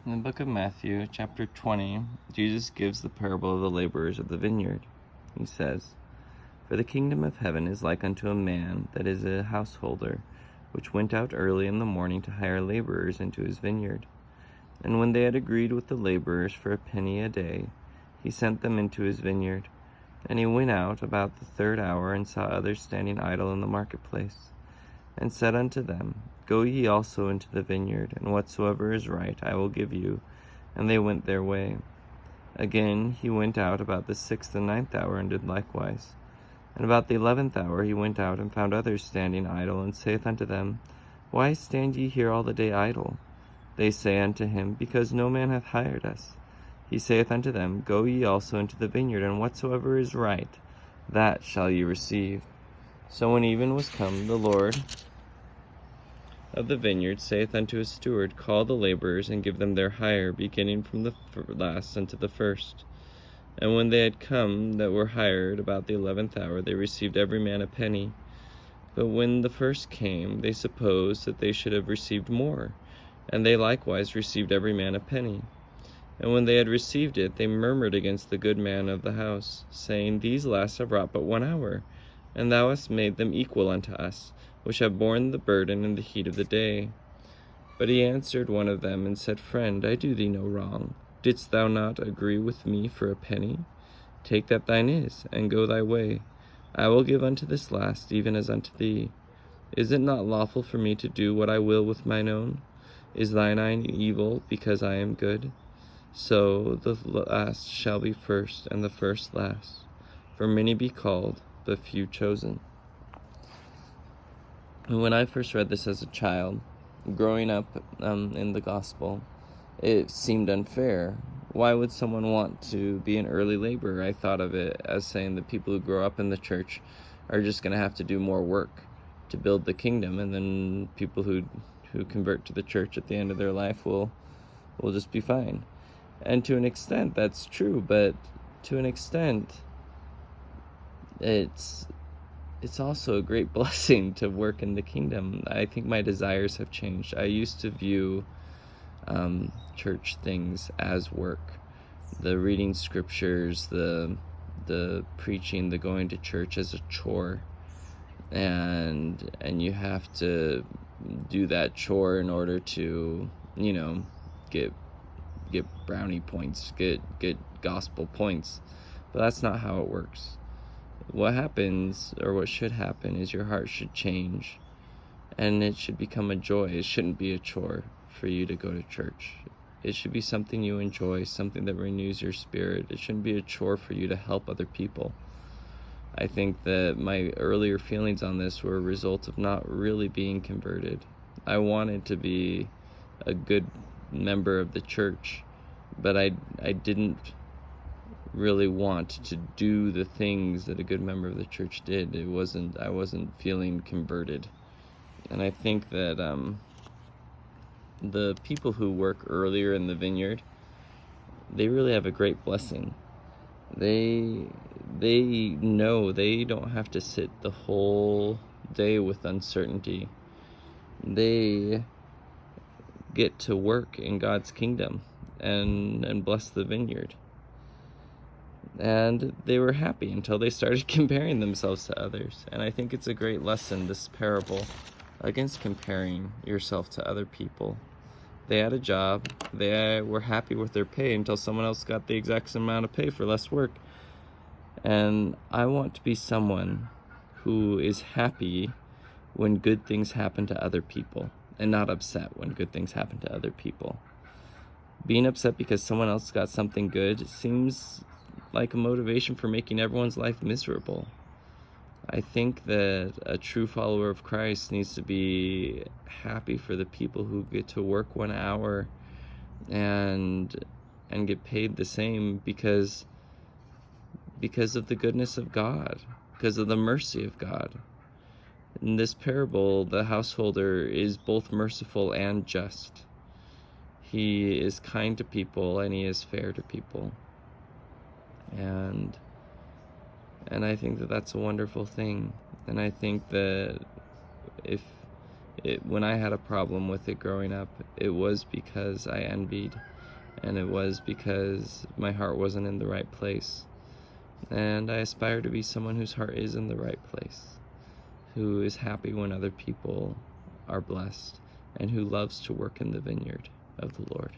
In the book of Matthew, chapter 20, Jesus gives the parable of the laborers of the vineyard. He says, "For the kingdom of heaven is like unto a man that is a householder, which went out early in the morning to hire laborers into his vineyard. And when they had agreed with the laborers for a penny a day, he sent them into his vineyard. And he went out about the third hour, and saw others standing idle in the marketplace, and said unto them, Go ye also into the vineyard, and whatsoever is right I will give you. And they went their way. Again he went out about the 6th and 9th hour, and did likewise. And about the 11th hour he went out, and found others standing idle, and saith unto them, Why stand ye here all the day idle? They say unto him, Because no man hath hired us. He saith unto them, Go ye also into the vineyard, and whatsoever is right, that shall ye receive. So when even was come, the Lord of the vineyard saith unto his steward, Call the laborers, and give them their hire, beginning from the last unto the first. And when they had come that were hired about the 11th hour, they received every man a penny. But when the first came, they supposed that they should have received more, and they likewise received every man a penny. And when they had received it, they murmured against the good man of the house, saying, These last have wrought but 1 hour, and thou hast made them equal unto us, which have borne the burden in the heat of the day. But he answered one of them, and said, Friend, I do thee no wrong. Didst thou not agree with me for a penny? Take that thine is, and go thy way. I will give unto this last, even as unto thee. Is it not lawful for me to do what I will with mine own? Is thine eye evil, because I am good? So the last shall be first, and the first last. For many be called, but few chosen." When I first read this as a child, growing up in the gospel, it seemed unfair. Why would someone want to be an early laborer? I thought of it as saying that people who grow up in the church are just going to have to do more work to build the kingdom, and then people who convert to the church at the end of their life will just be fine. And to an extent, that's true, but to an extent, it's also a great blessing to work in the kingdom. I think my desires have changed. I used to view church things as work. The reading scriptures, the preaching, the going to church as a chore. And you have to do that chore in order to, get brownie points, get gospel points. But that's not how it works. What happens, or what should happen, is your heart should change, and it should become a joy. It shouldn't be a chore for you to go to church. It should be something you enjoy, something that renews your spirit. It shouldn't be a chore for you to help other people. I think that my earlier feelings on this were a result of not really being converted. I wanted to be a good member of the church, but I didn't really want to do the things that a good member of the church did. I wasn't feeling converted. And I think that the people who work earlier in the vineyard, they really have a great blessing. They know they don't have to sit the whole day with uncertainty. They get to work in God's kingdom and bless the vineyard. And they were happy until they started comparing themselves to others. And I think it's a great lesson, this parable, against comparing yourself to other people. They had a job. They were happy with their pay until someone else got the exact same amount of pay for less work. And I want to be someone who is happy when good things happen to other people, and not upset when good things happen to other people. Being upset because someone else got something good seems like a motivation for making everyone's life miserable. I think that a true follower of Christ needs to be happy for the people who get to work 1 hour and get paid the same because of the goodness of God, because of the mercy of God. In this parable, the householder is both merciful and just. He is kind to people, and he is fair to people. And I think that that's a wonderful thing. And I think that if when I had a problem with it growing up, it was because I envied, and it was because my heart wasn't in the right place. And I aspire to be someone whose heart is in the right place, who is happy when other people are blessed, and who loves to work in the vineyard of the Lord.